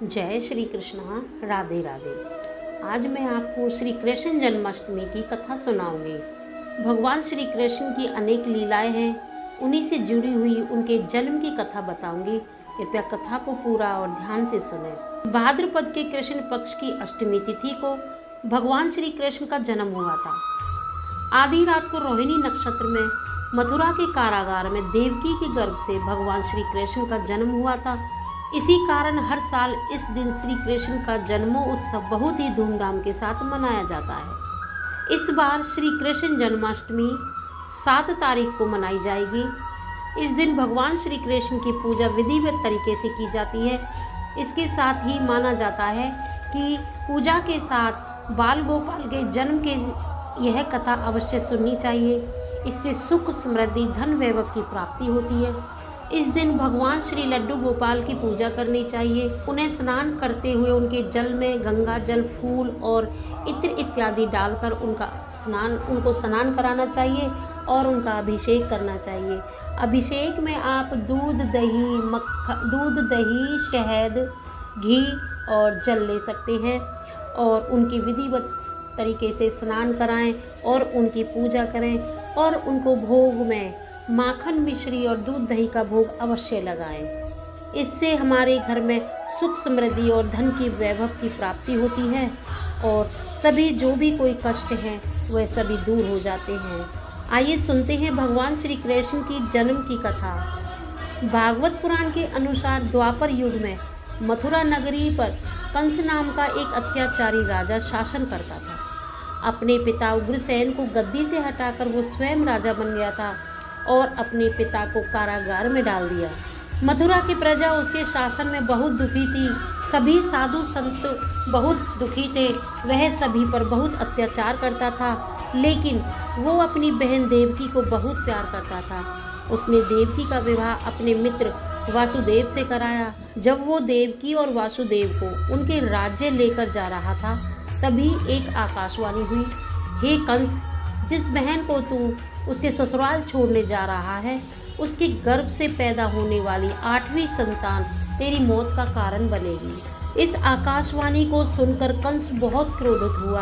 जय श्री कृष्णा। राधे राधे। आज मैं आपको श्री कृष्ण जन्माष्टमी की कथा सुनाऊंगी। भगवान श्री कृष्ण की अनेक लीलाएं हैं, उन्हीं से जुड़ी हुई उनके जन्म की कथा बताऊंगी। कृपया कथा को पूरा और ध्यान से सुनें। भाद्रपद के कृष्ण पक्ष की अष्टमी तिथि को भगवान श्री कृष्ण का जन्म हुआ था। आधी रात को रोहिणी नक्षत्र में मथुरा के कारागार में देवकी के गर्भ से भगवान श्री कृष्ण का जन्म हुआ था। इसी कारण हर साल इस दिन श्री कृष्ण का जन्मोत्सव बहुत ही धूमधाम के साथ मनाया जाता है। इस बार श्री कृष्ण जन्माष्टमी 7 तारीख को मनाई जाएगी। इस दिन भगवान श्री कृष्ण की पूजा विधिवत तरीके से की जाती है। इसके साथ ही माना जाता है कि पूजा के साथ बाल गोपाल के जन्म के यह कथा अवश्य सुननी चाहिए। इससे सुख समृद्धि धन वैभव की प्राप्ति होती है। इस दिन भगवान श्री लड्डू गोपाल की पूजा करनी चाहिए। उन्हें स्नान करते हुए उनके जल में गंगा जल, फूल और इत्र इत्यादि डालकर उनको स्नान कराना चाहिए और उनका अभिषेक करना चाहिए। अभिषेक में आप दूध, दही, शहद, घी और जल ले सकते हैं और उनकी विधिवत तरीके से स्नान कराएं और उनकी पूजा करें और उनको भोग में माखन, मिश्री और दूध दही का भोग अवश्य लगाएं। इससे हमारे घर में सुख समृद्धि और धन की वैभव की प्राप्ति होती है और सभी जो भी कोई कष्ट हैं वह सभी दूर हो जाते हैं। आइए सुनते हैं भगवान श्री कृष्ण की जन्म की कथा। भागवत पुराण के अनुसार द्वापर युग में मथुरा नगरी पर कंस नाम का एक अत्याचारी राजा शासन करता था। अपने पिता उग्रसेन को गद्दी से हटाकर वो स्वयं राजा बन गया था और अपने पिता को कारागार में डाल दिया। मथुरा की प्रजा उसके शासन में बहुत दुखी थी। सभी साधु संत बहुत दुखी थे। वह सभी पर बहुत अत्याचार करता था, लेकिन वो अपनी बहन देवकी को बहुत प्यार करता था। उसने देवकी का विवाह अपने मित्र वासुदेव से कराया। जब वो देवकी और वासुदेव को उनके राज्य लेकर जा रहा था, तभी एक आकाशवाणी हुई, हे कंस, जिस बहन को तू उसके ससुराल छोड़ने जा रहा है, उसके गर्भ से पैदा होने वाली 8वीं संतान तेरी मौत का कारण बनेगी। इस आकाशवाणी को सुनकर कंस बहुत क्रोधित हुआ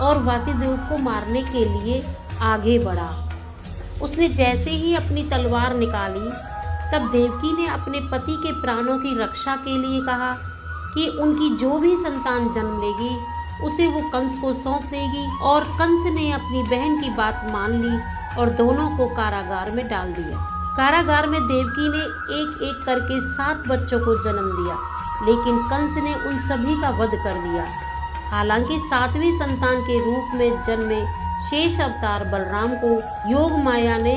और वासुदेव को मारने के लिए आगे बढ़ा। उसने जैसे ही अपनी तलवार निकाली, तब देवकी ने अपने पति के प्राणों की रक्षा के लिए कहा कि उनकी जो भी संतान जन्म लेगी उसे वो कंस को सौंप देगी। और कंस ने अपनी बहन की बात मान ली और दोनों को कारागार में डाल दिया। कारागार में देवकी ने एक एक करके 7 बच्चों को जन्म दिया, लेकिन कंस ने उन सभी का वध कर दिया। हालांकि 7वीं संतान के रूप में जन्मे शेष अवतार बलराम को योग माया ने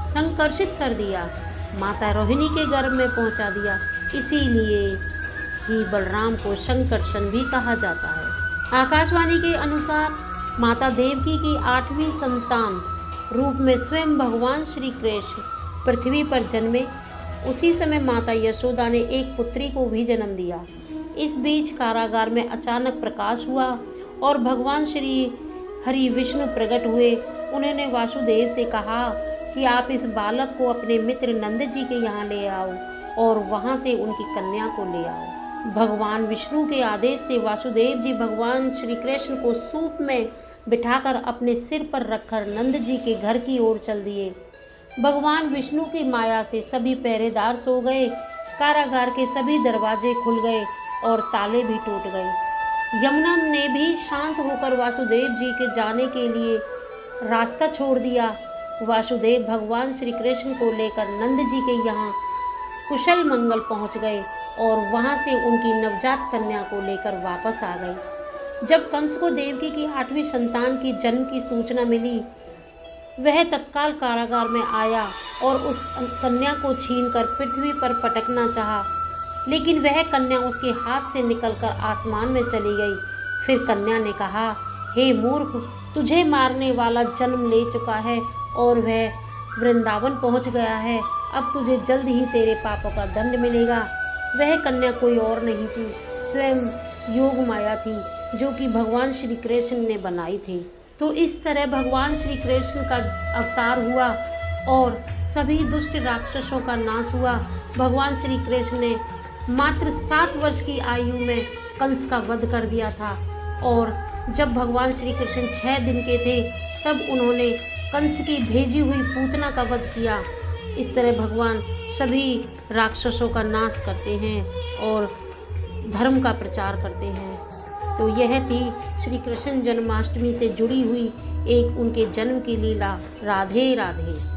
संकर्षित कर दिया, माता रोहिणी के गर्भ में पहुंचा दिया। इसीलिए ही बलराम को संकर्षण भी कहा जाता है। आकाशवाणी के अनुसार माता देवकी की 8वीं संतान रूप में स्वयं भगवान श्री कृष्ण पृथ्वी पर जन्मे। उसी समय माता यशोदा ने एक पुत्री को भी जन्म दिया। इस बीच कारागार में अचानक प्रकाश हुआ और भगवान श्री हरि विष्णु प्रकट हुए। उन्होंने वासुदेव से कहा कि आप इस बालक को अपने मित्र नंद जी के यहाँ ले आओ और वहाँ से उनकी कन्या को ले आओ। भगवान विष्णु के आदेश से वासुदेव जी भगवान श्री कृष्ण को सूप में बिठाकर अपने सिर पर रखकर नंद जी के घर की ओर चल दिए। भगवान विष्णु की माया से सभी पहरेदार सो गए। कारागार के सभी दरवाजे खुल गए और ताले भी टूट गए। यमुना ने भी शांत होकर वासुदेव जी के जाने के लिए रास्ता छोड़ दिया। वासुदेव भगवान श्री कृष्ण को लेकर नंद जी के यहाँ कुशल मंगल पहुँच गए और वहाँ से उनकी नवजात कन्या को लेकर वापस आ गए। जब कंस को देवकी की 8वीं संतान की जन्म की सूचना मिली, वह तत्काल कारागार में आया और उस कन्या को छीनकर पृथ्वी पर पटकना चाहा, लेकिन वह कन्या उसके हाथ से निकलकर आसमान में चली गई। फिर कन्या ने कहा, हे मूर्ख, तुझे मारने वाला जन्म ले चुका है और वह वृंदावन पहुंच गया है। अब तुझे जल्द ही तेरे पापों का दंड मिलेगा। वह कन्या कोई और नहीं थी, स्वयं योग माया थी, जो कि भगवान श्री कृष्ण ने बनाई थी। तो इस तरह भगवान श्री कृष्ण का अवतार हुआ और सभी दुष्ट राक्षसों का नाश हुआ। भगवान श्री कृष्ण ने मात्र 7 वर्ष की आयु में कंस का वध कर दिया था। और जब भगवान श्री कृष्ण 6 दिन के थे तब उन्होंने कंस की भेजी हुई पूतना का वध किया। इस तरह भगवान सभी राक्षसों का नाश करते हैं और धर्म का प्रचार करते हैं। तो यह थी श्री कृष्ण जन्माष्टमी से जुड़ी हुई एक उनके जन्म की लीला। राधे राधे।